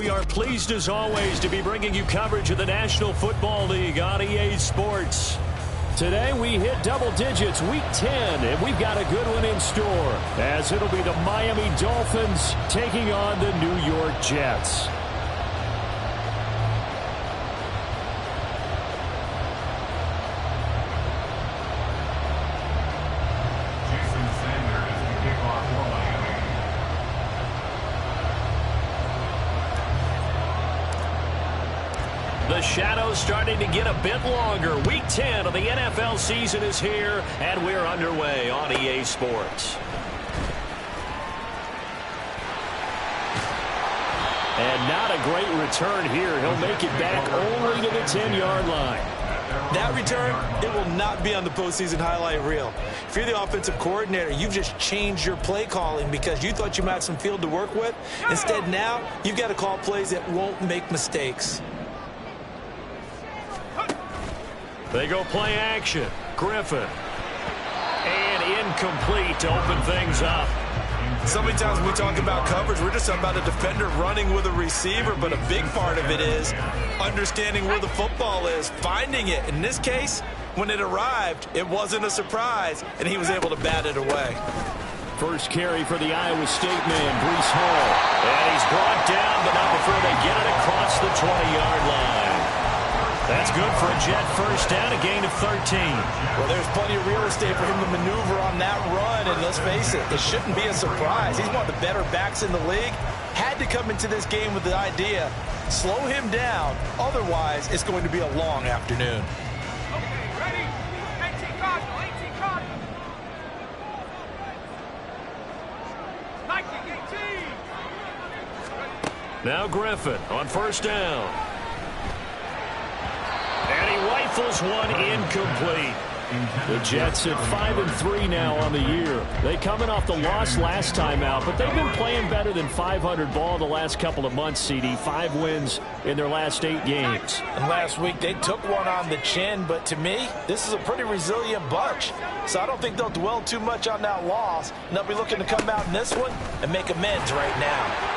We are pleased as always to be bringing you coverage of the National Football League on EA Sports. Today we hit double digits, week 10, and we've got a good one in store, as it'll be the Miami Dolphins taking on the New York Jets. The shadow's starting to get a bit longer. Week 10 of the NFL season is here, and we're underway on EA Sports. And not a great return here. He'll make it back only to the 10-yard line. That return, it will not be on the postseason highlight reel. If you're the offensive coordinator, you've just changed your play calling because you thought you might have some field to work with. Instead, now, you've got to call plays that won't make mistakes. They go play action. Griffin. And incomplete to open things up. So many times when we talk about coverage, we're just talking about a defender running with a receiver, but a big part of it is understanding where the football is, finding it. In this case, when it arrived, it wasn't a surprise, and he was able to bat it away. First carry for the Iowa State man, Breece Hall. And he's brought down, but not before they get it across the 20-yard line. That's good for a Jet first down, a gain of 13. Well, there's plenty of real estate for him to maneuver on that run, and let's face it, it shouldn't be a surprise. He's one of the better backs in the league. Had to come into this game with the idea, slow him down, otherwise it's going to be a long afternoon. Okay, ready? 18 Cardinal, 18 Cardinal. 19, 18. Now Griffin on first down. And he rifles one incomplete. The Jets at 5-3 now on the year. They coming off the loss last time out, but they've been playing better than 500 ball the last couple of months, CD. 5 wins in their last 8 games. And last week they took one on the chin, but to me, this is a pretty resilient bunch. So I don't think they'll dwell too much on that loss. And they'll be looking to come out in this one and make amends right now.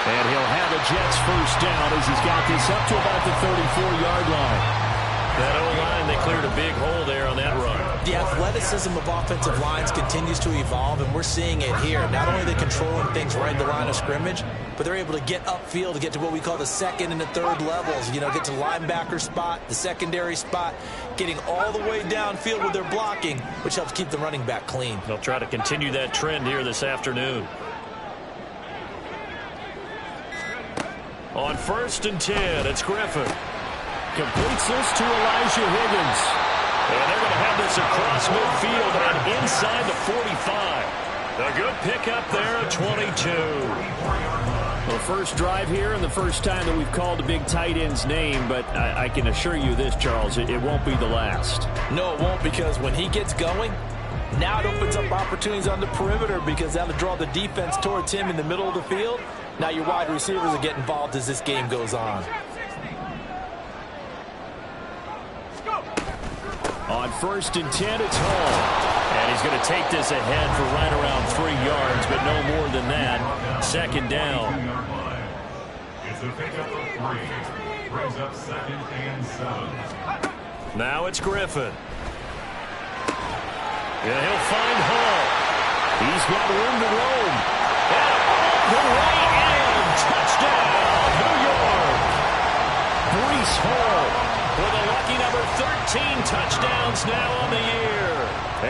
And he'll have a Jets first down as he's got this up to about the 34-yard line. That O-line, they cleared a big hole there on that run. The athleticism of offensive lines continues to evolve, and we're seeing it here. Not only are they controlling things right in the line of scrimmage, but they're able to get upfield to get to what we call the second and the third levels. You know, get to the linebacker spot, the secondary spot, getting all the way downfield with their blocking, which helps keep the running back clean. They'll try to continue that trend here this afternoon. On 1st and 10, it's Griffin. Completes this to Elijah Higgins. And they're going to have this across midfield and inside the 45. A good pickup there at 22. Well, first drive here and the first time that we've called a big tight end's name, but I can assure you this, Charles, it won't be the last. No, it won't, because when he gets going, now it opens up opportunities on the perimeter because that'll draw the defense towards him in the middle of the field. Now your wide receivers will get involved as this game goes on. On 1st and 10, it's Hall. And he's going to take this ahead for right around 3 yards, but no more than that. Second down. It's a pickup of 3. Brings up 2nd and 7. Now it's Griffin. Yeah, he'll find Hall. He's got room to roam. And all the way in. Touchdown, New York. Breece Hall with a lucky number 13 touchdowns now on the year.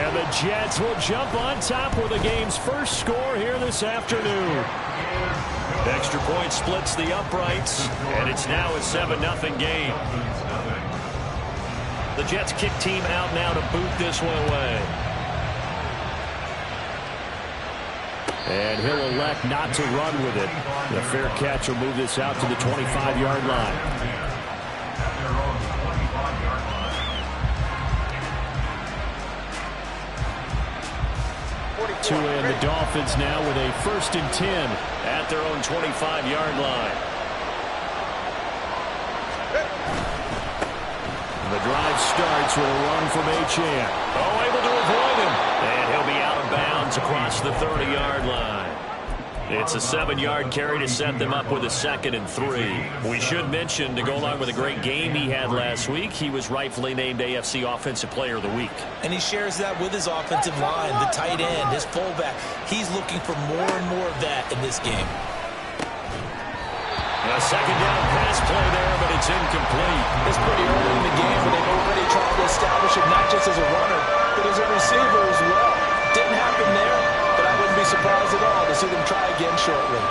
And the Jets will jump on top with the game's first score here this afternoon. Extra point splits the uprights, and it's now a 7-0 game. The Jets kick team out now to boot this one away. And he'll elect not to run with it. The fair catch will move this out to the 25-yard line. To end the Dolphins now with a 1st and 10 at their own 25-yard line. The drive starts with a run from Achane. Oh, able to avoid him. And he'll be out of bounds across the 30-yard line. It's a 7-yard carry to set them up with a 2nd and 3. We should mention, to go along with a great game he had last week, he was rightfully named AFC Offensive Player of the Week. And he shares that with his offensive line, the tight end, his fullback. He's looking for more and more of that in this game. A 2nd down pass play there, but it's incomplete. It's pretty early in the game, but they've already tried to establish him not just as a runner, but as a receiver as well. Didn't happen there, but I wouldn't be surprised at all to see them try again shortly.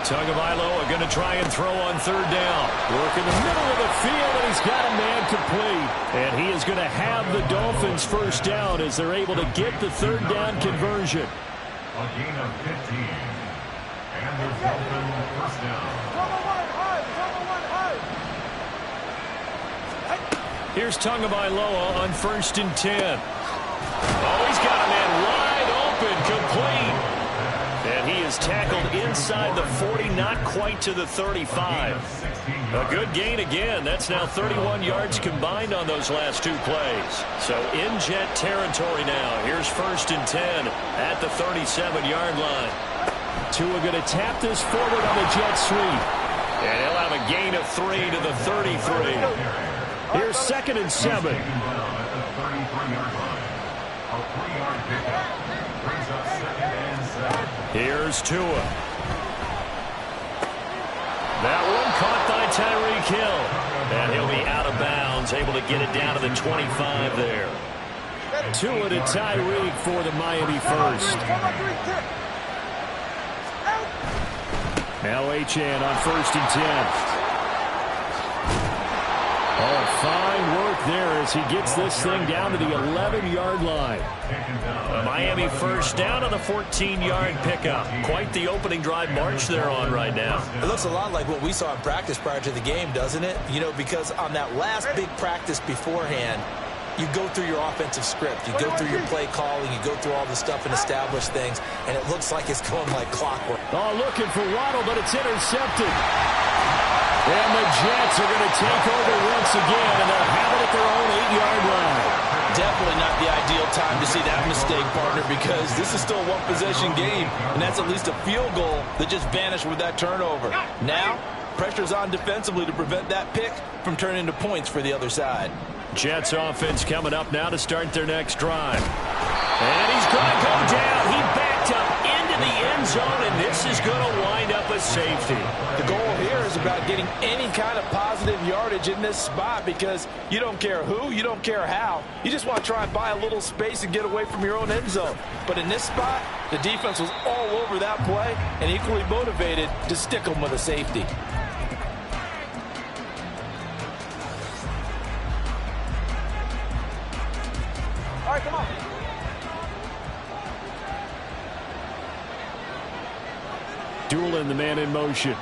Tagovailoa going to try and throw on 3rd down. Work in the middle of the field, and he's got a man complete. And he is going to have the Dolphins 1st down as they're able to get the 3rd down conversion. A gain of 15. And the Dolphins 1st down. Here's Tagovailoa on 1st and 10. Oh, he's got a man wide open, complete. And he is tackled inside the 40, not quite to the 35. A good gain again. That's now 31 yards combined on those last 2 plays. So in Jet territory now. Here's 1st and 10 at the 37-yard line. Tua going to tap this forward on the jet sweep. And he'll have a gain of 3 to the 33. Here's 2nd and 7. Here's Tua. That one caught by Tyreek Hill. And he'll be out of bounds, able to get it down to the 25 there. Tua to Tyreek for the Miami 1st. Now Achane on 1st and 10. Oh, fine work there as he gets this thing down to the 11-yard line. A Miami 1st down on a 14-yard pickup. Quite the opening drive march they're on right now. It looks a lot like what we saw in practice prior to the game, doesn't it? You know, because on that last big practice beforehand, you go through your offensive script. You go through your play calling. You go through all the stuff and establish things. And it looks like it's going like clockwork. Oh, looking for Waddle, but it's intercepted. And the Jets are going to take over once again, and they'll have it at their own 8-yard line. Definitely not the ideal time to see that mistake, partner, because this is still a one-possession game, and that's at least a field goal that just vanished with that turnover. Now, pressure's on defensively to prevent that pick from turning into points for the other side. Jets offense coming up now to start their next drive. And he's going to go down. He backed up into the end zone, and this is going to wind up a safety. The goal here is about getting any kind of positive yardage in this spot because you don't care who, you don't care how. You just want to try and buy a little space and get away from your own end zone. But in this spot, the defense was all over that play and equally motivated to stick them with a safety. All right, come on. Doolin, the man in motion.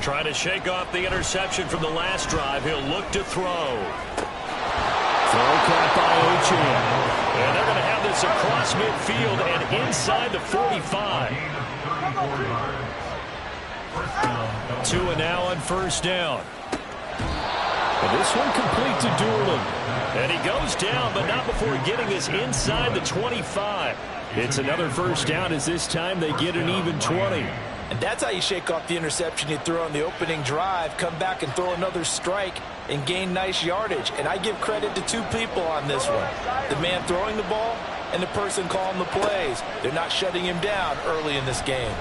Trying to shake off the interception from the last drive. He'll look to throw. Throw caught by Achane. And they're going to have this across midfield and inside the 45. Tua now on 1st down. And this one complete to Doolin. And he goes down, but not before getting this inside the 25. It's another 1st down as this time they get an even 20. And that's how you shake off the interception you threw on the opening drive, come back and throw another strike and gain nice yardage. And I give credit to 2 people on this one. The man throwing the ball and the person calling the plays. They're not shutting him down early in this game.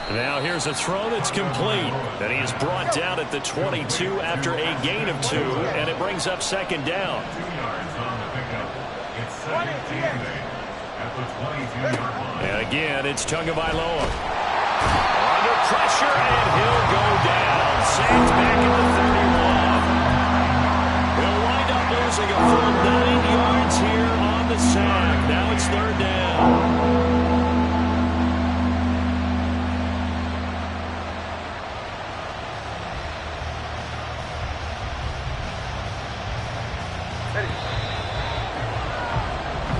Now here's a throw that's complete. And he is brought down at the 22 after a gain of 2. And it brings up 2nd down. 2 yards on the pickup. It's 2nd and 8 at the 22-yard line. And again, it's Tagovailoa. Under pressure, and he'll go down. Saints back at the 31. He'll wind up losing a full 9 yards here on the sack. Now it's 3rd down.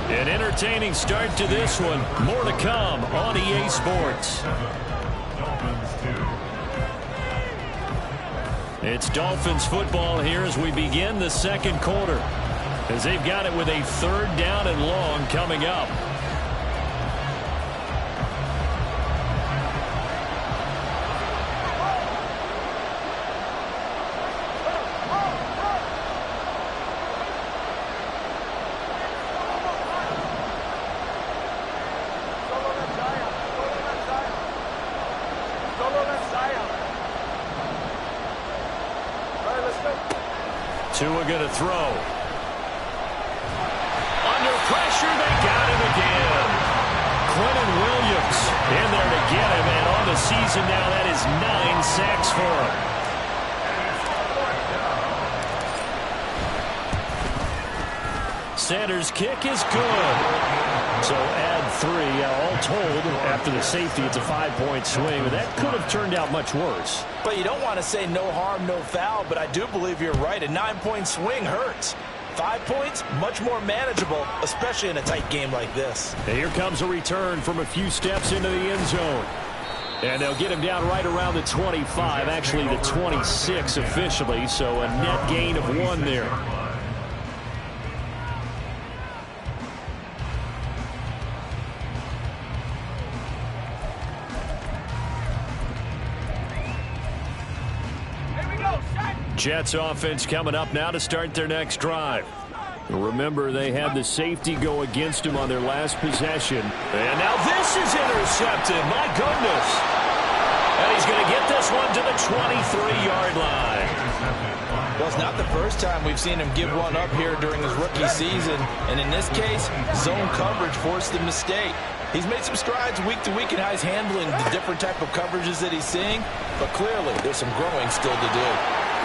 An entertaining start to this one. More to come on EA Sports. It's Dolphins football here as we begin the 2nd quarter, as they've got it with a 3rd down and long coming up. Tua going to throw. Under pressure, they got him again. Quentin Williams in there to get him, and on the season now, that is 9 sacks for him. Sanders' kick is good. So add 3. All told, after the safety, it's a 5-point swing. But that could have turned out much worse. But you don't want to say no harm, no foul, but I do believe you're right. A 9-point swing hurts. 5 points, much more manageable, especially in a tight game like this. And here comes a return from a few steps into the end zone. And they'll get him down right around the 25, actually the 26 officially, so a net gain of 1 there. Jets offense coming up now to start their next drive. Remember, they had the safety go against him on their last possession. And now this is intercepted. My goodness. And he's going to get this one to the 23-yard line. Well, it's not the first time we've seen him give one up here during his rookie season. And in this case, zone coverage forced the mistake. He's made some strides week to week in how he's handling the different type of coverages that he's seeing. But clearly, there's some growing still to do.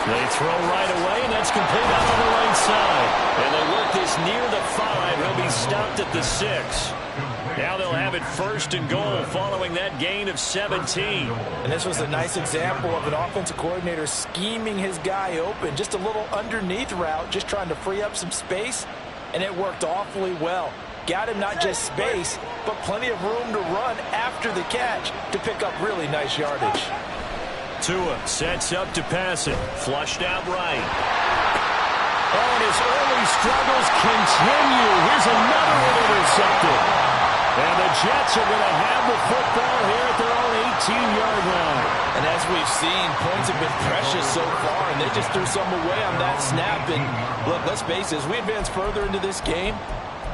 They throw right away, and that's complete out on the right side. And they work this near the 5. He'll be stopped at the 6. Now they'll have it 1st and goal following that gain of 17. And this was a nice example of an offensive coordinator scheming his guy open. Just a little underneath route, just trying to free up some space, and it worked awfully well. Got him not just space, but plenty of room to run after the catch to pick up really nice yardage. Tua sets up to pass it. Flushed out right. Oh, and his early struggles continue. Here's another one intercepted. And the Jets are going to have the football here at their own 18-yard line. And as we've seen, points have been precious so far, and they just threw some away on that snap. And look, let's face it, as we advance further into this game,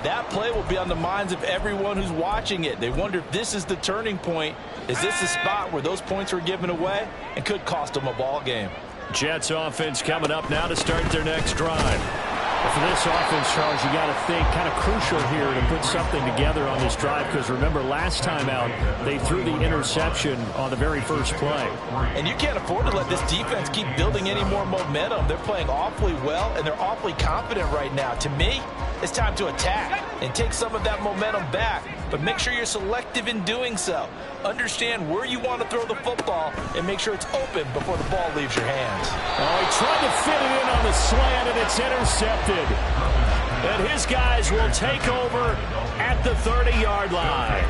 that play will be on the minds of everyone who's watching it. They wonder if this is the turning point. Is this the spot where those points were given away and could cost them a ball game? Jets offense coming up now to start their next drive. Well, for this offense, Charles, you got to think kind of crucial here to put something together on this drive, because remember, last time out, they threw the interception on the very first play. And you can't afford to let this defense keep building any more momentum. They're playing awfully well, and they're awfully confident right now. To me, it's time to attack and take some of that momentum back, but make sure you're selective in doing so. Understand where you want to throw the football and make sure it's open before the ball leaves your hands. Oh, he tried to fit it in on the slant, and it's intercepted. And his guys will take over at the 30-yard line.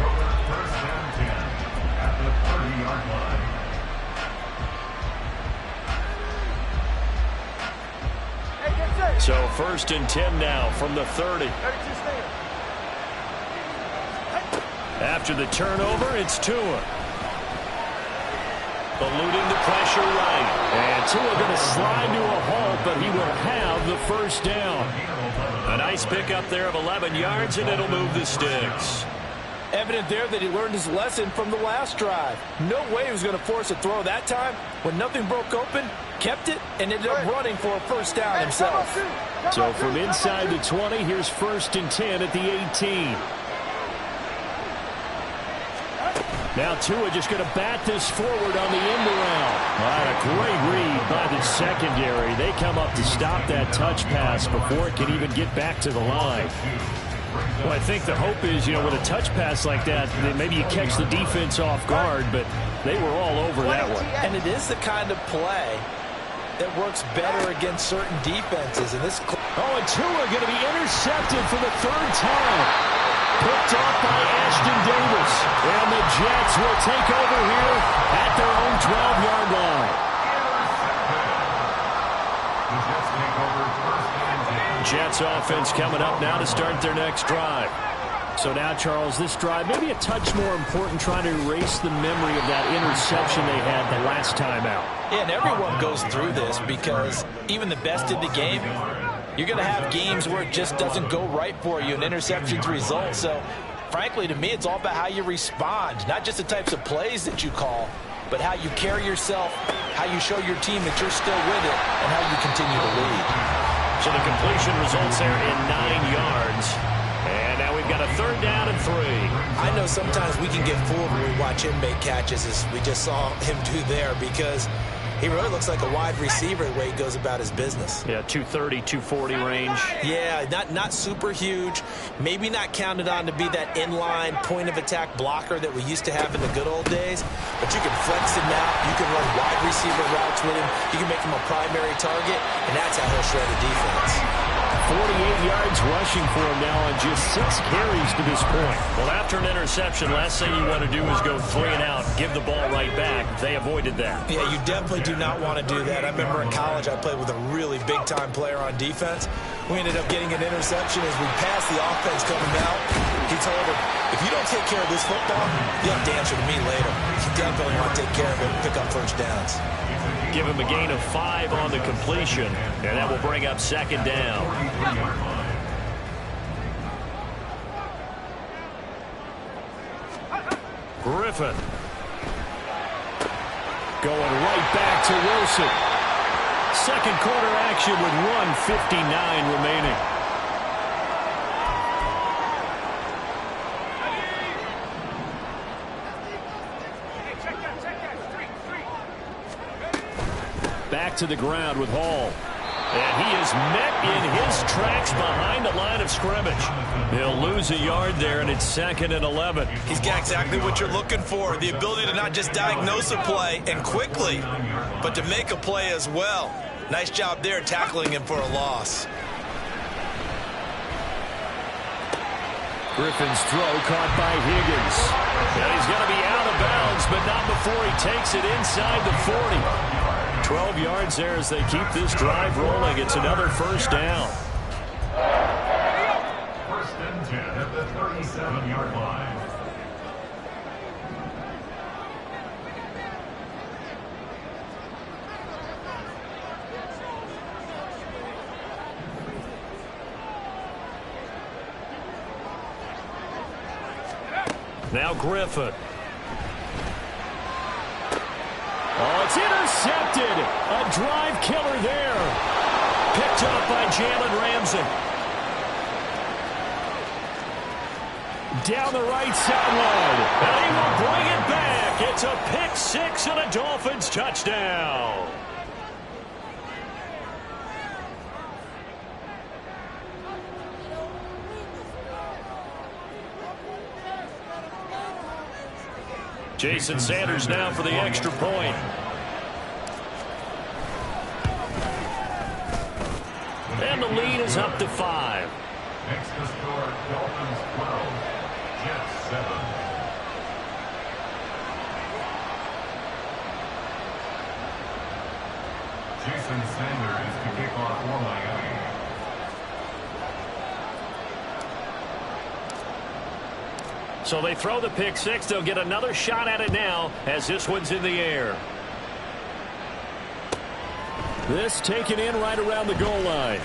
So 1st and 10 now from the 30. After the turnover, it's Tua. Eluding the pressure right. And Tua going to slide to a halt, but he will have the 1st down. A nice pickup there of 11 yards, and it'll move the sticks. Evident there that he learned his lesson from the last drive. No way he was going to force a throw that time. When nothing broke open, kept it, and ended up running for a 1st down himself. So from inside the 20, here's 1st and 10 at the 18. Now Tua just going to bat this forward on the end around. A great read by the secondary. They come up to stop that touch pass before it can even get back to the line. Well, I think the hope is, with a touch pass like that, maybe you catch the defense off guard, but they were all over that one. And it is the kind of play that works better against certain defenses. And this. And Tua going to be intercepted for the 3rd time. Picked off by Ashton Davis. And the Jets will take over here at their own 12-yard line. Jets offense coming up now to start their next drive. So now, Charles, this drive maybe a touch more important, trying to erase the memory of that interception they had the last time out. Yeah, and everyone goes through this, because even the best in the game, you're going to have games where it just doesn't go right for you and interceptions result. So, frankly, to me, it's all about how you respond, not just the types of plays that you call, but how you carry yourself, how you show your team that you're still with it, and how you continue to lead. So the completion results there in 9 yards. And now we've got a 3rd down and 3. I know sometimes we can get fooled when we watch him make catches, as we just saw him do there, because he really looks like a wide receiver the way he goes about his business. Yeah, 230, 240 range. Yeah, not super huge. Maybe not counted on to be that inline point-of-attack blocker that we used to have in the good old days. But you can flex him out. You can run wide receiver routes with him. You can make him a primary target, and that's how he'll shred a defense. 48 yards rushing for him now on just 6 carries to this point. Well, after an interception, last thing you want to do is go 3 and out, give the ball right back. They avoided that. Yeah, you definitely do not want to do that. I remember in college I played with a really big-time player on defense. We ended up getting an interception as we passed the offense coming out. He told him, if you don't take care of this football, you'll have to answer to me later. You definitely want to take care of it and pick up first downs. Give him a gain of 5 on the completion, and that will bring up 2nd down. Griffin. Going right back to Wilson. 2nd quarter action with 1:59 remaining. Back to the ground with Hall. And he is met in his tracks behind the line of scrimmage. They'll lose a yard there, and it's 2nd and 11. He's got exactly what you're looking for, the ability to not just diagnose a play and quickly, but to make a play as well. Nice job there tackling him for a loss. Griffin's throw caught by Higgins. And he's going to be out of bounds, but not before he takes it inside the 40. 12 yards there as they keep this drive rolling. It's another 1st down. 1st and 10 at the 37-yard line. Now Griffin. Oh, it's intercepted. A drive killer there. Picked up by Jalen Ramsey. Down the right sideline. And he will bring it back. It's a pick 6 and a Dolphins touchdown. Jason Sanders now for the extra point. And the lead is up to 5. Next to score, Dolphins 12, Jets 7. Jason Sanders to kick off for Miami. So they throw the pick 6. They'll get another shot at it now as this one's in the air. This taken in right around the goal line.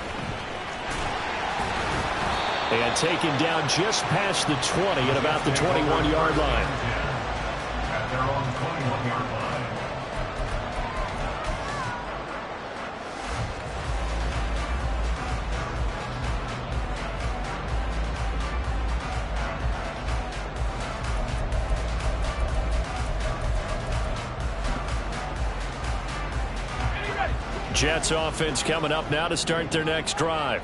And taken down just past the 20 at about the 21-yard line. At their own 21-yard line. Jets offense coming up now to start their next drive.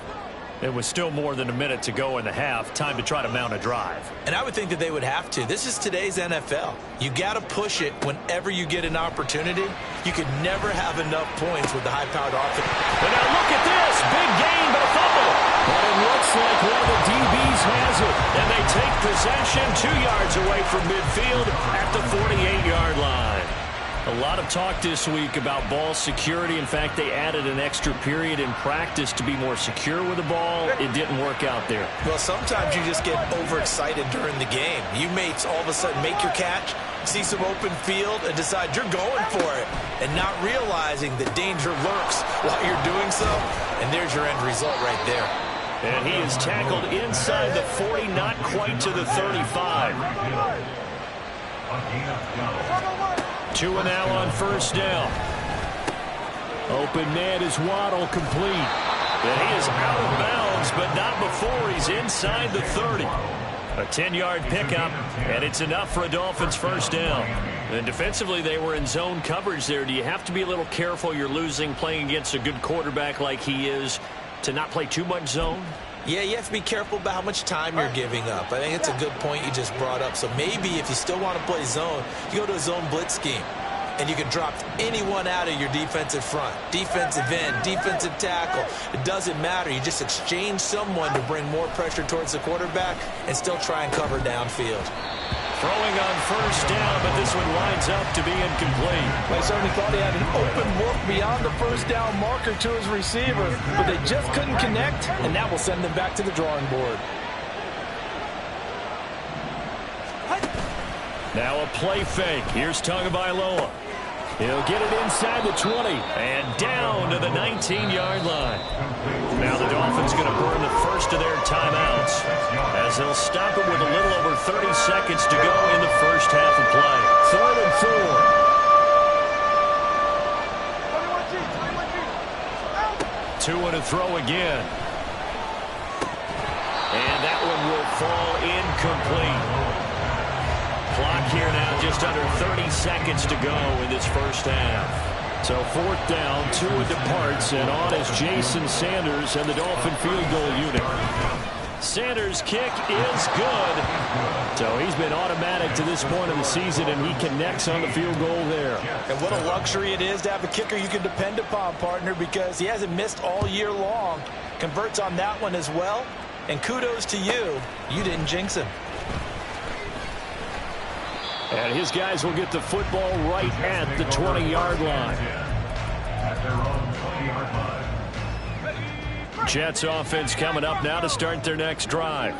It was still more than a minute to go in the half. Time to try to mount a drive. And I would think that they would have to. This is today's NFL. You got to push it whenever you get an opportunity. You could never have enough points with the high-powered offense. And now look at this. Big gain, but a fumble. But it looks like one of the DBs has it. And they take possession 2 yards away from midfield at the 48-yard line. A lot of talk this week about ball security. In fact, they added an extra period in practice to be more secure with the ball. It didn't work out there. Well, sometimes you just get overexcited during the game. You may all of a sudden make your catch, see some open field, and decide you're going for it, and not realizing the danger lurks while you're doing so, and there's your end result right there. And he is tackled inside the 40, not quite to the 35. 2 and now on 1st down. Open man is Waddle, complete. And he is out of bounds, but not before he's inside the 30. A 10-yard pickup, and it's enough for a Dolphins first down. And defensively, they were in zone coverage there. Do you have to be a little careful you're losing playing against a good quarterback like he is to not play too much zone? Yeah, you have to be careful about how much time you're giving up. I think it's a good point you just brought up. So maybe if you still want to play zone, you go to a zone blitz scheme. And you can drop anyone out of your defensive front. Defensive end, defensive tackle. It doesn't matter. You just exchange someone to bring more pressure towards the quarterback and still try and cover downfield. Throwing on first down, but this one winds up to be incomplete. I certainly thought he had an open look beyond the first down marker to his receiver, but they just couldn't connect, and that will send them back to the drawing board. Now a play fake. Here's Tagovailoa. He'll get it inside the 20 and down to the 19-yard line. Now the Dolphins going to burn the first of their timeouts as they'll stop it with a little over 30 seconds to go in the first half of play. 3rd and 4. 2 and a throw again. And that one will fall incomplete. Clock here now, just under 30 seconds to go in this first half. So 4th down, Tua departs, and on is Jason Sanders and the Dolphin field goal unit. Sanders' kick is good. So he's been automatic to this point of the season, and he connects on the field goal there. And what a luxury it is to have a kicker you can depend upon, partner, because he hasn't missed all year long. Converts on that one as well. And kudos to you. You didn't jinx him. And his guys will get the football right at the 20-yard line. At their own 20-yard line. Jets offense coming up now to start their next drive.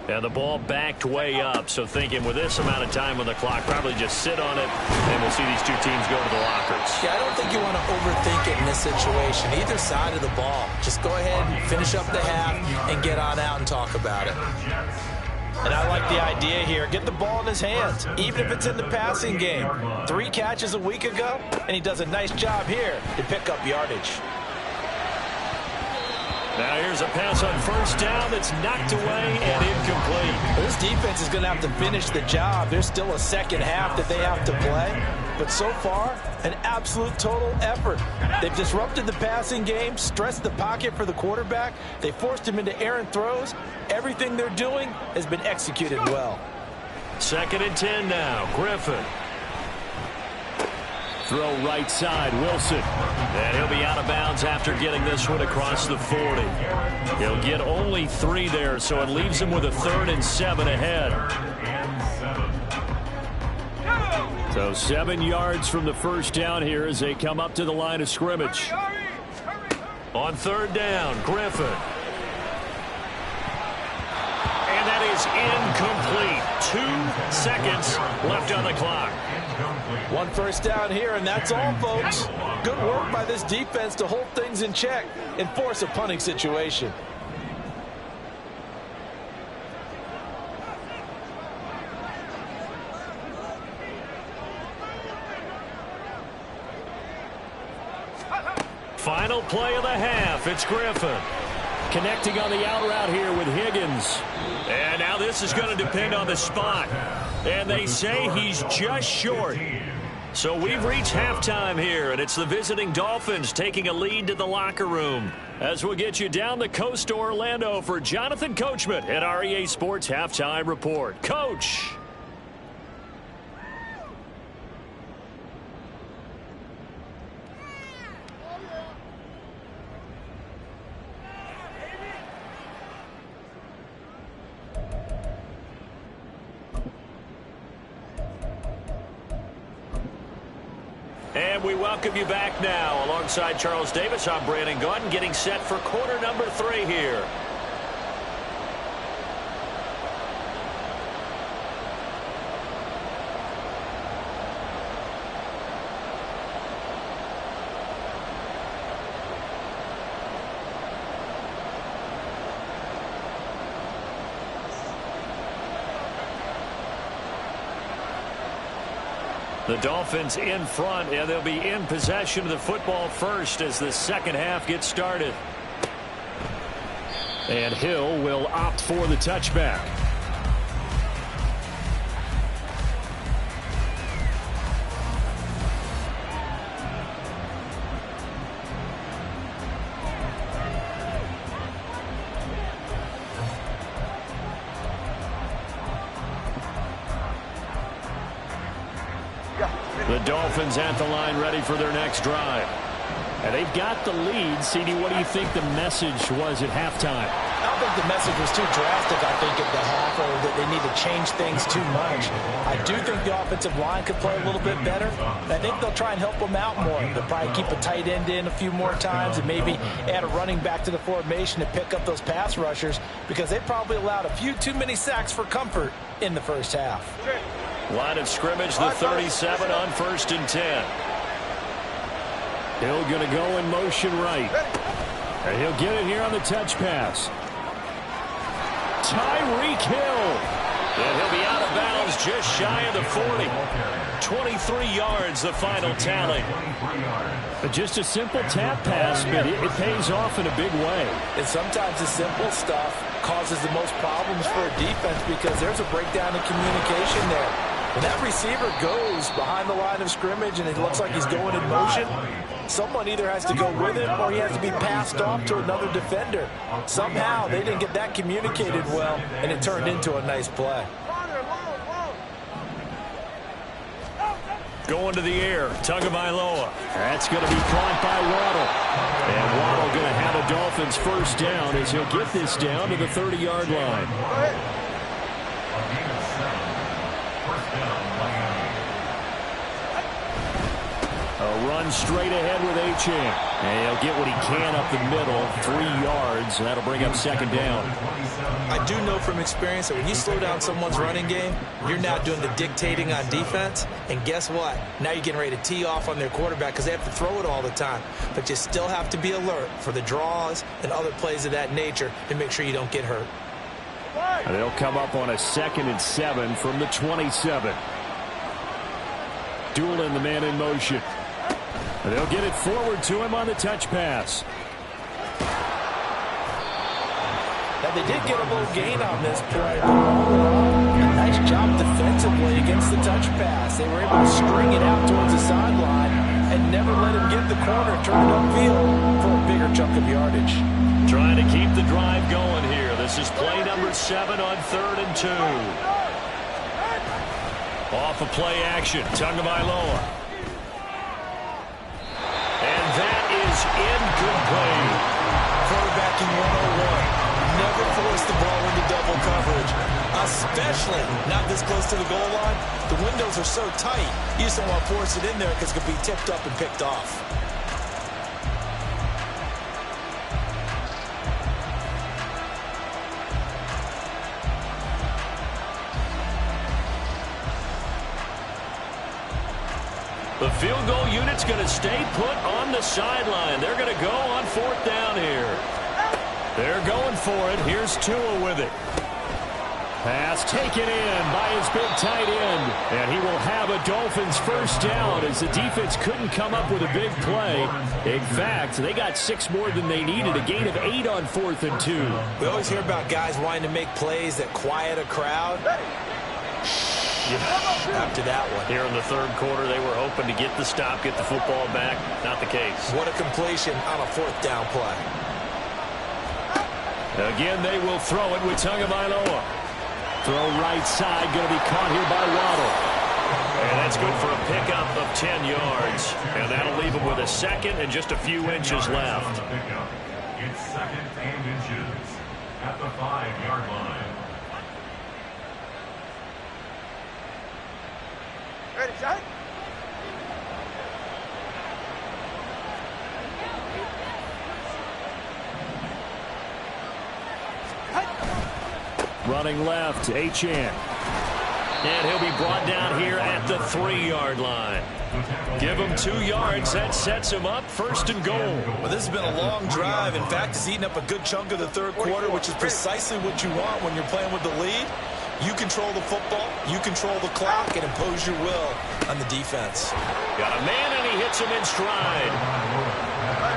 And the ball backed way up, so thinking with this amount of time on the clock, probably just sit on it, and we'll see these two teams go to the lockers. Yeah, I don't think you want to overthink it in this situation. Either side of the ball. Just go ahead and finish up the half and get on out and talk about it. And I like the idea here. Get the ball in his hands, even if it's in the passing game. 3 catches a week ago, and he does a nice job here to pick up yardage. Now here's a pass on first down that's knocked away and incomplete. This defense is going to have to finish the job. There's still a second half that they have to play. But so far, an absolute total effort. They've disrupted the passing game, stressed the pocket for the quarterback. They forced him into errant throws. Everything they're doing has been executed well. 2nd and 10 now. Griffin. Throw right side, Wilson. And he'll be out of bounds after getting this one across the 40. He'll get only 3 there, so it leaves him with a 3rd and 7 ahead. So 7 yards from the first down here as they come up to the line of scrimmage. On 3rd down, Griffin. And that is incomplete. 2 seconds left on the clock. 1 first down here, and that's all, folks. Good work by this defense to hold things in check and force a punting situation. Final play of the half. It's Griffin. Connecting on the out route here with Higgins. And now this is going to depend on the spot. And they say he's just short. So we've reached halftime here, and it's the visiting Dolphins taking a lead to the locker room. As we'll get you down the coast to Orlando for Jonathan Coachman at REA Sports Halftime Report. Coach. And we welcome you back now. Alongside Charles Davis, I'm Brandon Gaudin, getting set for quarter number 3 here. The Dolphins in front, and they'll be in possession of the football first as the second half gets started. And Hill will opt for the touchback. The Dolphins at the line ready for their next drive. And they've got the lead. CD, what do you think the message was at halftime? I don't think the message was too drastic, I think, at the half, or that they need to change things too much. I do think the offensive line could play a little bit better. I think they'll try and help them out more. They'll probably keep a tight end in a few more times and maybe add a running back to the formation to pick up those pass rushers, because they probably allowed a few too many sacks for comfort in the first half. Line of scrimmage, the 37 on 1st and 10. Hill going to go in motion right. And he'll get it here on the touch pass. Tyreek Hill. And he'll be out of bounds just shy of the 40. 23 yards, the final tally. But just a simple tap pass, but it pays off in a big way. And sometimes the simple stuff causes the most problems for a defense, because there's a breakdown in communication there. When that receiver goes behind the line of scrimmage and it looks like he's going in motion, someone either has to go with him or he has to be passed off to another defender. Somehow they didn't get that communicated well, and it turned into a nice play. Going to the air, Tagovailoa. That's going to be caught by Waddle. And Waddle going to have a Dolphins first down as he'll get this down to the 30-yard line. A run straight ahead with Achane. And he'll get what he can up the middle, 3 yards, and that'll bring up second down. I do know from experience that when you slow down someone's running game, you're now doing the dictating on defense. And guess what? Now you're getting ready to tee off on their quarterback because they have to throw it all the time. But you still have to be alert for the draws and other plays of that nature to make sure you don't get hurt. And they'll come up on a 2nd and 7 from the 27. Doolin, the man in motion. And they'll get it forward to him on the touch pass. Now, they did get a little gain on this play, but a nice job defensively against the touch pass. They were able to string it out towards the sideline and never let him get the corner, turn it upfield for a bigger chunk of yardage. Trying to keep the drive going here. This is play number 7 on 3rd and 2. Off of play action, Tagovailoa. And that is incomplete. Quarterbacking 101. Never force the ball into double coverage, especially not this close to the goal line. The windows are so tight, you just don't want to force it in there because it could be tipped up and picked off. The field goal unit's going to stay put on the sideline. They're going to go on 4th down here. They're going for it. Here's Tua with it. Pass taken in by his big tight end. And he will have a Dolphins first down as the defense couldn't come up with a big play. In fact, they got 6 more than they needed. A gain of 8 on 4th and 2. We always hear about guys wanting to make plays that quiet a crowd. After that one. Here in the 3rd quarter, they were hoping to get the stop, get the football back. Not the case. What a completion on a 4th down play. Again, they will throw it with Tagovailoa. Throw right side, going to be caught here by Waddle. And that's good for a pickup of 10 yards. And that'll leave him with a 2nd and just a few inches left. It's 2nd and inches at the 5-yard line. Ready, shot? Running left, Achane. And he'll be brought down here at the 3-yard line. Give him 2 yards. That sets him up 1st and goal. Well, this has been a long drive. In fact, it's eaten up a good chunk of the 3rd quarter, which is precisely what you want when you're playing with the lead. You control the football, you control the clock, and impose your will on the defense. Got a man, and he hits him in stride.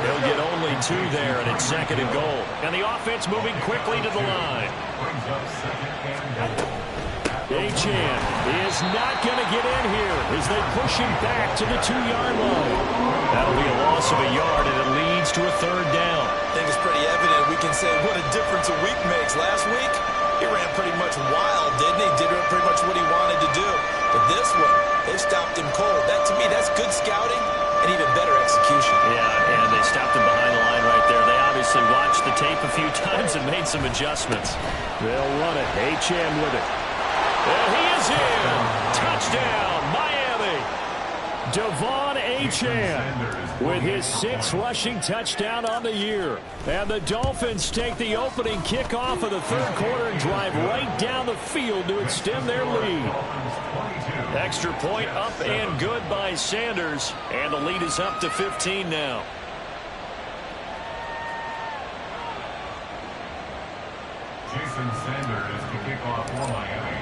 They'll get only 2 there, and it's 2nd and goal. And the offense moving quickly to the line. Achane is not going to get in here as they push him back to the 2-yard line. That'll be a loss of a yard, and it leads to a 3rd down. I think it's pretty evident. We can say what a difference a week makes. Last week, he ran pretty much wild, didn't he? Did pretty much what he wanted to do. But this one, they stopped him cold. That, to me, that's good scouting and even better execution. Yeah, and they stopped him behind the line right there. They obviously watched the tape a few times and made some adjustments. They'll run it. Achane with it. And he is in. Touchdown, Miami. Devon Achane with his 6th rushing touchdown on the year. And the Dolphins take the opening kickoff of the 3rd quarter and drive right down the field to extend their lead. Extra point up and good by Sanders. And the lead is up to 15 now. Jason Sanders to kick off for Miami.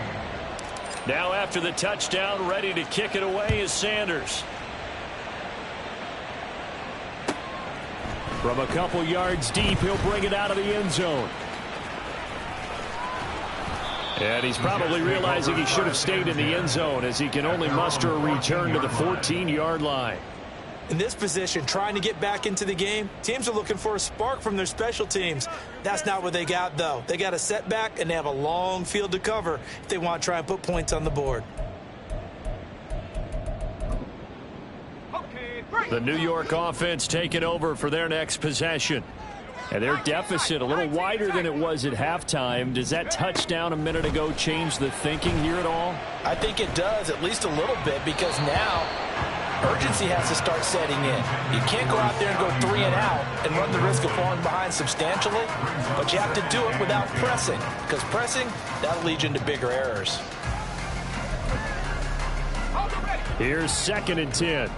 Now after the touchdown, ready to kick it away is Sanders. From a couple yards deep, he'll bring it out of the end zone. And he's probably realizing he should have stayed in the end zone as he can only muster a return to the 14-yard line. In this position, trying to get back into the game, teams are looking for a spark from their special teams. That's not what they got, though. They got a setback, and they have a long field to cover if they want to try and put points on the board. The New York offense taking over for their next possession. And their deficit a little wider than it was at halftime. Does that touchdown a minute ago change the thinking here at all? I think it does, at least a little bit, because now urgency has to start setting in. You can't go out there and go 3 and out and run the risk of falling behind substantially, but you have to do it without pressing, because pressing, that'll lead you into bigger errors. Here's 2nd and 10.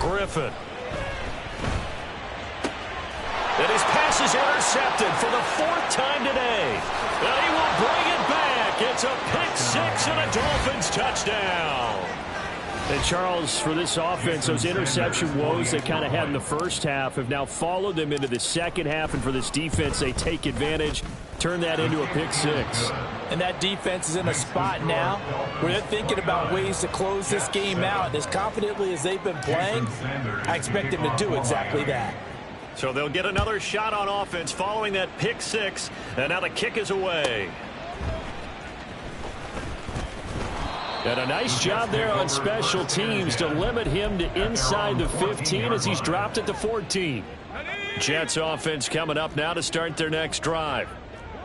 Griffin. And his pass is intercepted for the 4th time today. And he will bring it back. It's a pick 6 and a Dolphins touchdown. And Charles, for this offense, those interception woes they kind of had in the first half have now followed them into the second half. And for this defense, they take advantage, turn that into a pick 6. And that defense is in a spot now where they're thinking about ways to close this game out. As confidently as they've been playing, I expect them to do exactly that. So they'll get another shot on offense following that pick 6. And now the kick is away. And a nice job there on special teams to limit him to inside the 15 as he's dropped at the 14. Jets offense coming up now to start their next drive.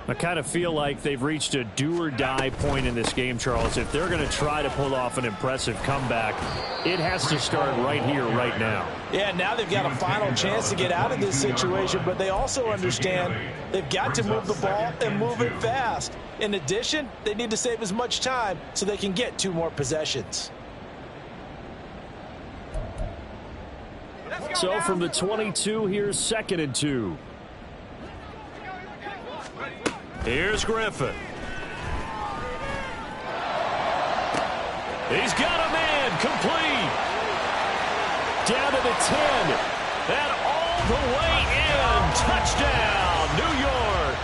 I kind of feel like they've reached a do-or-die point in this game, Charles. If they're going to try to pull off an impressive comeback, it has to start right here, right now. Yeah, now they've got a final chance to get out of this situation, but they also understand they've got to move the ball and move it fast. In addition, they need to save as much time so they can get 2 more possessions. So from the 22, here's 2nd and 2. Here's Griffin. He's got a man complete. Down to the 10. And all the way in. Touchdown, New York.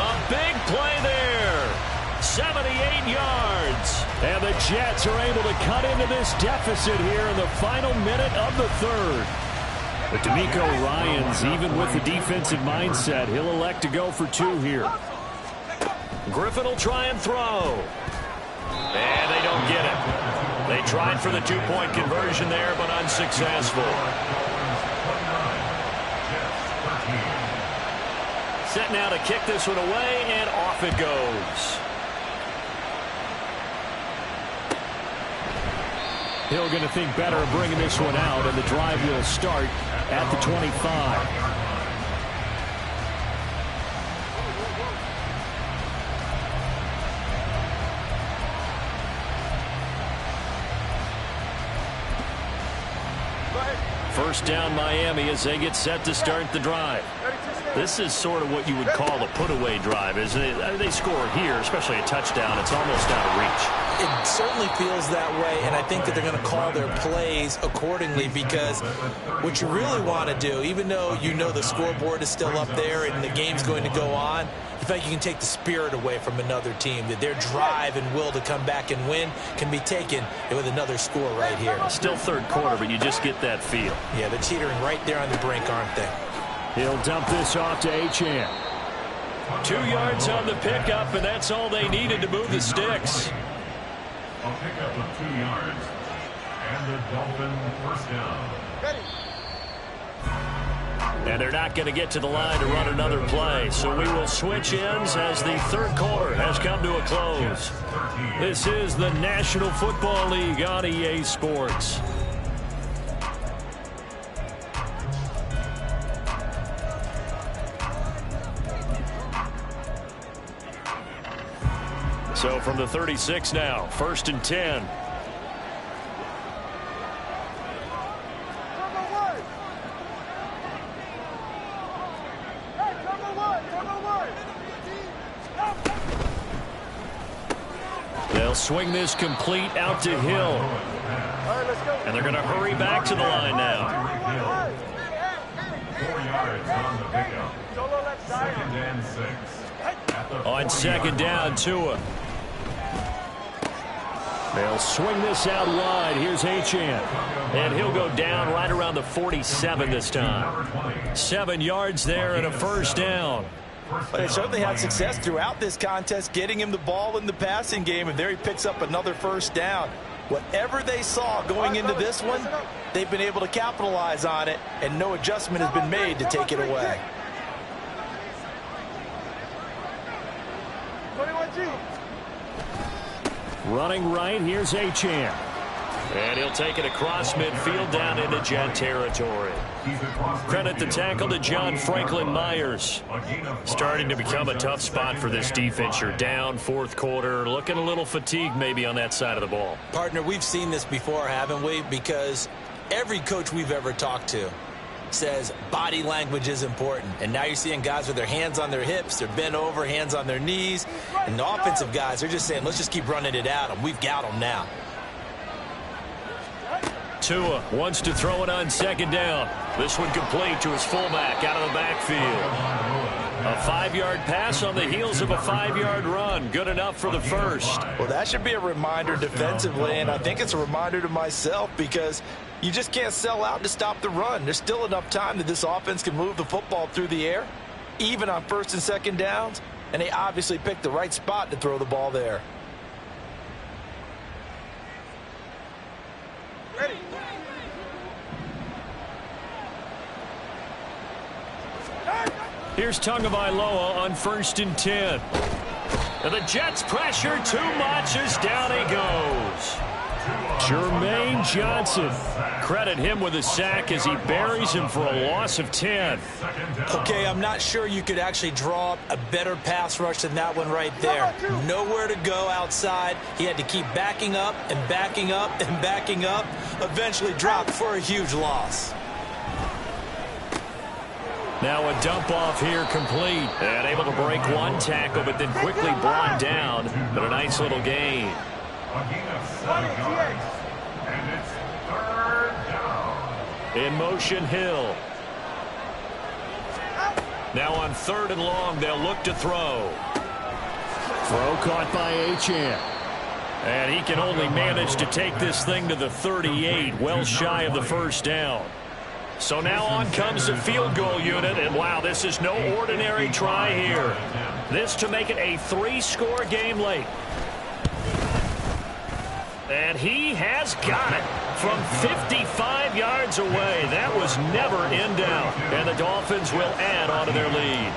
A big play there. 78 yards. And the Jets are able to cut into this deficit here in the final minute of the 3rd. But DeMeco Ryans, even with the defensive mindset, he'll elect to go for 2 here. Griffin will try and throw. And they don't get it. They tried for the 2-point conversion there, but unsuccessful. Set now to kick this one away, and off it goes. Hill going to think better of bringing this one out, and the drive will start at the 25. First down Miami as they get set to start the drive. This is sort of what you would call a put-away drive, isn't it? They score here, especially a touchdown. It's almost out of reach. It certainly feels that way, and I think that they're going to call their plays accordingly, because what you really want to do, even though you know the scoreboard is still up there and the game's going to go on, you feel like you can take the spirit away from another team, that their drive and will to come back and win can be taken with another score right here. Still third quarter, but you just get that feel. Yeah, they're teetering right there on the brink, aren't they? He'll dump this off to Achane. 2 yards on the pickup, and that's all they needed to move the sticks. A pickup of 2 yards. And the Dolphin first down. And they're not going to get to the line to run another play. So we will switch ends as the third quarter has come to a close. This is the National Football League on EA Sports. So from the 36 now, 1st and 10. They'll swing this complete out to Hill. And they're going to hurry back to the line now. 4 yards on the pickup. 2nd and 6. On 2nd down, Tua. They'll swing this out wide. Here's Achane. And he'll go down right around the 47 this time. 7 yards there and a first down. But they certainly had success throughout this contest getting him the ball in the passing game, and there he picks up another first down. Whatever they saw going into this one, they've been able to capitalize on it, and no adjustment has been made to take it away. Running right, here's Achane. And he'll take it across midfield down into Jet territory. Credit the tackle to John Franklin Myers. Starting to become a tough spot for this defense. You're down 4th quarter, looking a little fatigued maybe on that side of the ball. Partner, we've seen this before, haven't we? Because every coach we've ever talked to says body language is important. And now you're seeing guys with their hands on their hips, they're bent over, hands on their knees. And the offensive guys are just saying, let's just keep running it at them. We've got them now. Tua wants to throw it on 2nd down. This one complete to his fullback out of the backfield. A 5-yard pass on the heels of a 5-yard run. Good enough for the first. Well, that should be a reminder defensively, and I think it's a reminder to myself, because you just can't sell out to stop the run. There's still enough time that this offense can move the football through the air, even on 1st and 2nd downs, and they obviously picked the right spot to throw the ball there. Ready. Here's Tagovailoa on 1st and 10. And the Jets pressure too much as down he goes. Jermaine Johnson. Credit him with a sack as he buries him for a loss of 10. Okay, I'm not sure you could actually draw up a better pass rush than that one right there. Nowhere to go outside. He had to keep backing up and backing up and backing up. Eventually dropped for a huge loss. Now a dump off here complete. And able to break one tackle, but then quickly brought down. But a nice little gain. A gain of 7 yards. And it's 3rd down. In motion, Hill. Now on 3rd and long, they'll look to throw. Throw caught by Achane. And he can only manage to take this thing to the 38, well shy of the first down. So now on comes the field goal unit, and wow, this is no ordinary try here. This to make it a 3-score game late. And he has got it from 55 yards away. That was never in doubt. And the Dolphins will add on to their lead.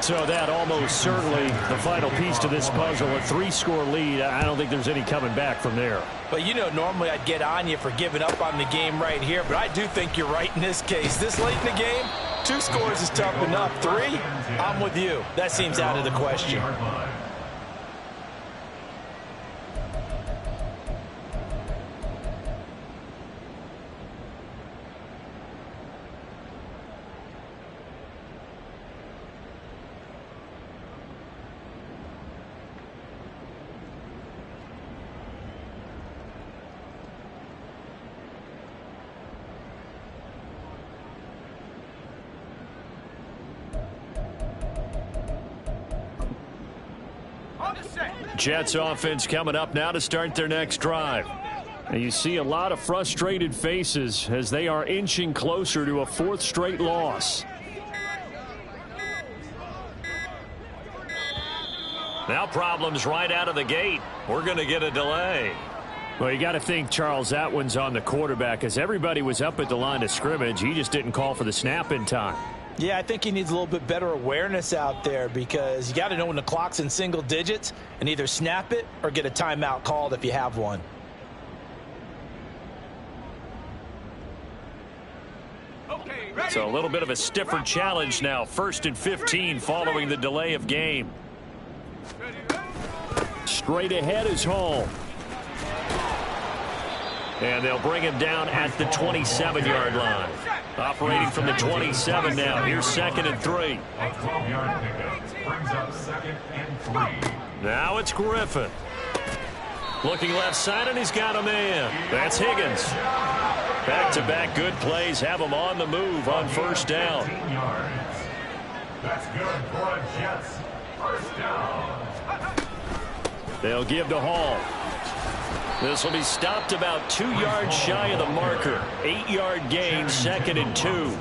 So that almost certainly the final piece to this puzzle, a 3-score lead. I don't think there's any coming back from there. But, you know, normally I'd get on you for giving up on the game right here, but I do think you're right in this case. This late in the game, 2 scores is tough enough. 3, I'm with you. That seems out of the question. Jets offense coming up now to start their next drive. And you see a lot of frustrated faces as they are inching closer to a 4th straight loss. Now problems right out of the gate. We're going to get a delay. Well, you got to think, Charles, that one's on the quarterback as everybody was up at the line of scrimmage. He just didn't call for the snap in time. Yeah, I think he needs a little bit better awareness out there because you got to know when the clock's in single digits and either snap it or get a timeout called if you have one. So a little bit of a stiffer challenge now. 1st and 15 following the delay of game. Straight ahead is Hall. And they'll bring him down at the 27-yard line. Operating from the 27 now. Here's 2nd and 3. A 12-yard pickup brings up 2nd and 3. Now it's Griffin. Looking left side, and he's got a man. That's Higgins. Back-to-back good plays have him on the move on 1st down. 18 yards. That's good for a Jets 1st down. They'll give to Hall. This will be stopped about 2 yards shy of the marker. 8-yard gain, 2nd and 2.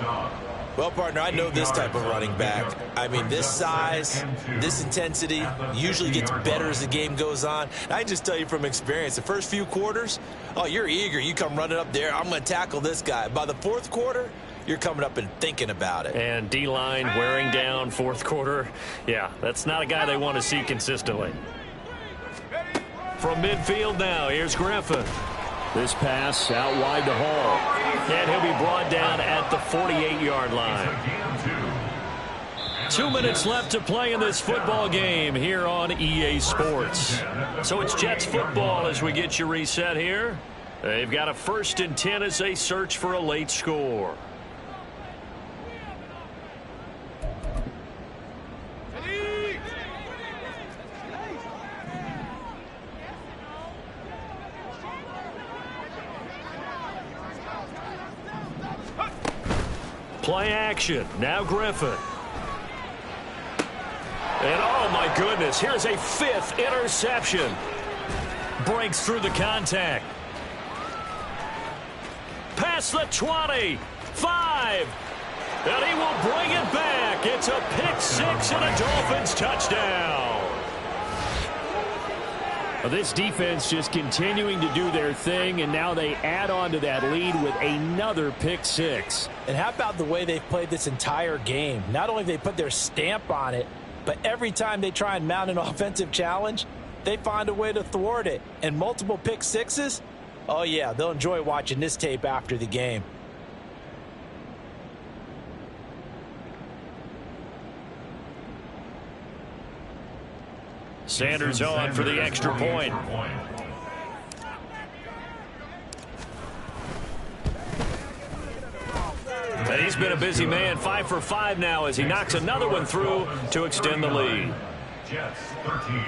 Well, partner, I know this type of running back. I mean, this size, this intensity usually gets better as the game goes on. I can just tell you from experience, the first few quarters, oh, you're eager. You come running up there, I'm going to tackle this guy. By the 4th quarter, you're coming up and thinking about it. And D-line wearing down 4th quarter. Yeah, that's not a guy they want to see consistently. From midfield now, here's Griffin. This pass out wide to Hall. And he'll be brought down at the 48-yard line. 2 minutes left to play in this football game here on EA Sports. So it's Jets football as we get you reset here. They've got a 1st and 10 as they search for a late score. Play action. Now Griffin. And oh my goodness, here's a 5th interception. Breaks through the contact. Past the 20. 5. And he will bring it back. It's a pick 6 and a Dolphins touchdown. This defense just continuing to do their thing, and now they add on to that lead with another pick 6. And how about the way they've played this entire game? Not only have they put their stamp on it, but every time they try and mount an offensive challenge, they find a way to thwart it. And multiple pick 6s, oh yeah, they'll enjoy watching this tape after the game. Sanders on for the extra point. And he's been a busy man, 5 for 5 now as he knocks another one through to extend the lead. Jets 13.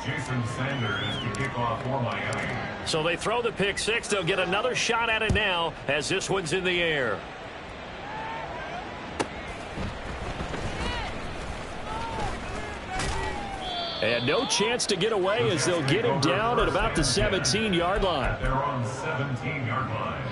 Jason Sanders to kick off for Miami. So they throw the pick 6. They'll get another shot at it now as this one's in the air. And no chance to get away as they'll get him down at about the 17-yard line. They're on the 17-yard line.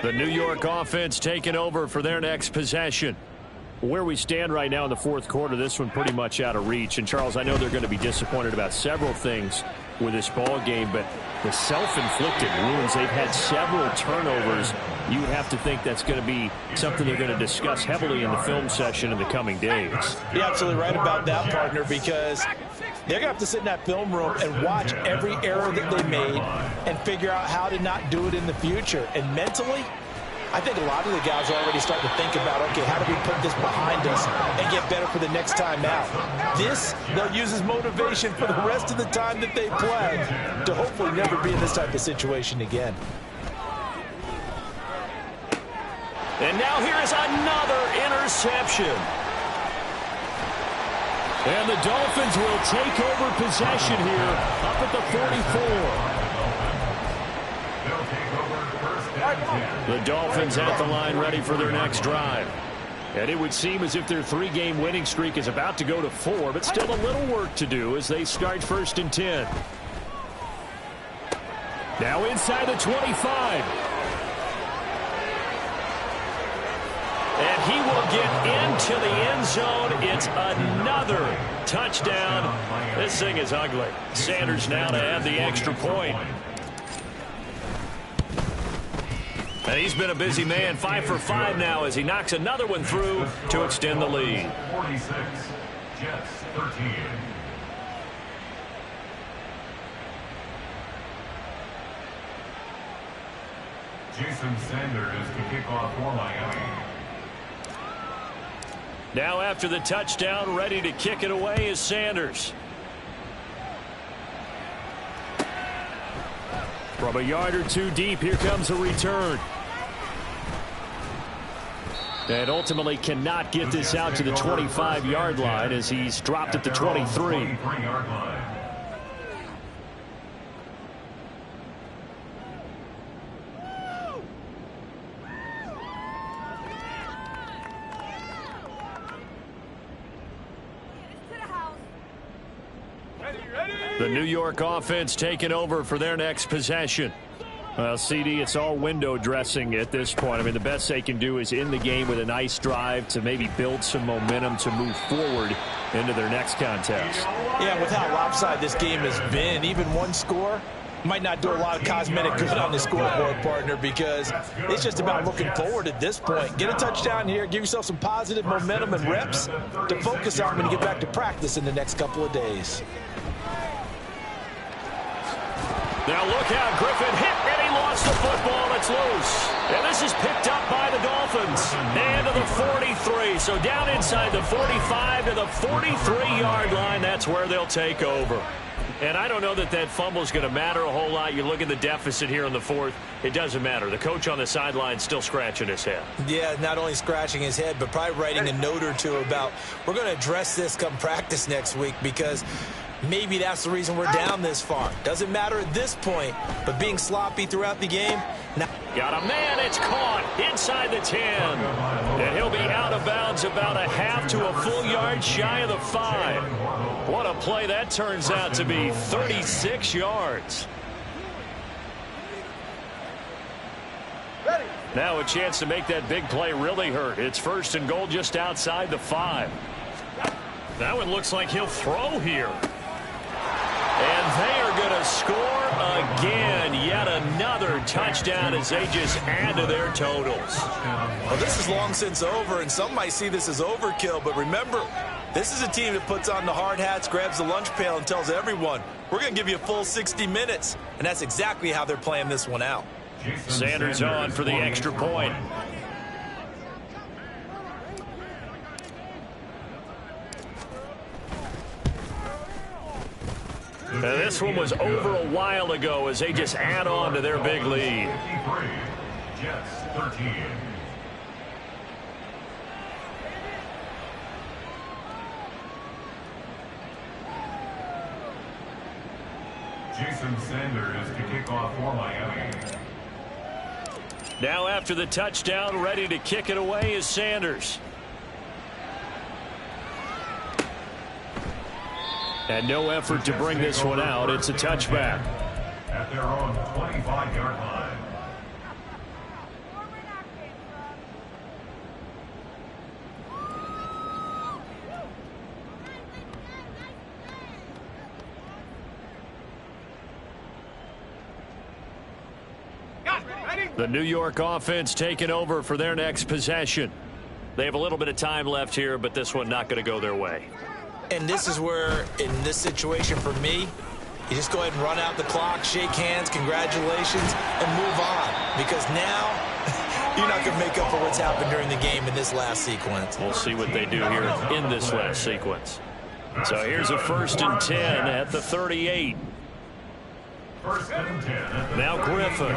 The New York offense taking over for their next possession. Where we stand right now in the 4th quarter, this one pretty much out of reach. And, Charles, I know they're going to be disappointed about several things with this ball game, but the self-inflicted wounds, they've had several turnovers. You have to think that's going to be something they're going to discuss heavily in the film session in the coming days. You're absolutely right about that, partner, because they're going to have to sit in that film room and watch every error that they made and figure out how to not do it in the future. And mentally, I think a lot of the guys are already starting to think about, okay, how do we put this behind us and get better for the next time out? This, they'll use as motivation for the rest of the time that they play to hopefully never be in this type of situation again. And now here is another interception. And the Dolphins will take over possession here up at the 44. The Dolphins at the line ready for their next drive. And it would seem as if their 3-game winning streak is about to go to 4, but still a little work to do as they start 1st and 10. Now inside the 25. And he will get into the end zone. It's another touchdown. This thing is ugly. Sanders now to add the extra point. And he's been a busy man, 5 for 5 now as he knocks another one through to extend the lead. 46, Jets 13. Jason Sanders to kick off for Miami. Now after the touchdown, ready to kick it away is Sanders. From a yard or two deep, here comes a return. And ultimately cannot get this out to the 25-yard line as he's dropped at the 23. 23-yard line. The New York offense taking over for their next possession. Well, CD, it's all window dressing at this point. I mean, the best they can do is in the game with a nice drive to maybe build some momentum to move forward into their next contest. Yeah, with how lopsided this game has been, even one score might not do a lot of cosmetic good on the scoreboard, partner, because it's just about looking forward at this point. Get a touchdown here, give yourself some positive momentum and reps to focus on when you get back to practice in the next couple of days. Now look out, Griffin hit, and he lost the football. It's loose. And this is picked up by the Dolphins. And to the 43. So down inside the 45 to the 43-yard line. That's where they'll take over. And I don't know that that fumble is going to matter a whole lot. You look at the deficit here in the 4th. It doesn't matter. The coach on the sideline still scratching his head. Yeah, not only scratching his head, but probably writing a note or two about we're going to address this come practice next week because maybe that's the reason we're down this far. Doesn't matter at this point, but being sloppy throughout the game. Now got a man, it's caught inside the 10. And he'll be out of bounds about a half to a full yard shy of the 5. What a play that turns out to be, 36 yards. Now a chance to make that big play really hurt. It's 1st and goal just outside the 5. That one looks like he'll throw here. And they are going to score again. Yet another touchdown as they just add to their totals. Well, this is long since over, and some might see this as overkill. But remember, this is a team that puts on the hard hats, grabs the lunch pail, and tells everyone, we're going to give you a full 60 minutes. And that's exactly how they're playing this one out. Sanders on for the extra point. Now this one was over a while ago as they just add on to their big lead. Jets 13. Jason Sanders to kick off for Miami. Now after the touchdown, ready to kick it away is Sanders. And no effort to bring this one out. It's a touchback. At their own 25-yard line. The New York offense taking over for their next possession. They have a little bit of time left here, but this one not going to go their way. And this is where, in this situation for me, you just go ahead and run out the clock, shake hands, congratulations, and move on. Because now, you're not going to make up for what's happened during the game in this last sequence. We'll see what they do here in this last sequence. So here's a 1st and 10 at the 38. 1st and 10. Now Griffin.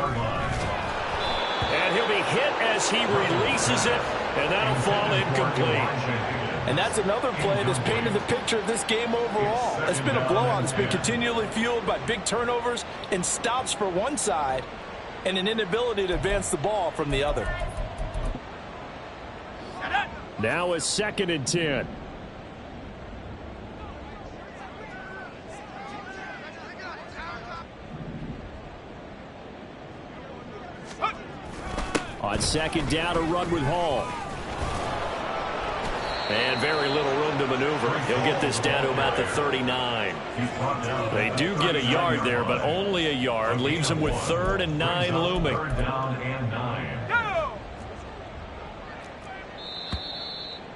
And he'll be hit as he releases it, and that'll fall incomplete. And that's another play that's painted the picture of this game overall. It's been a blowout. It's been continually fueled by big turnovers and stops for one side and an inability to advance the ball from the other. Now a 2nd and 10. On 2nd down, a run with Hall. And very little room to maneuver. He'll get this down to about the 39. They do get a yard there, but only a yard. Leaves him with 3rd and 9 looming. 3rd down and 9.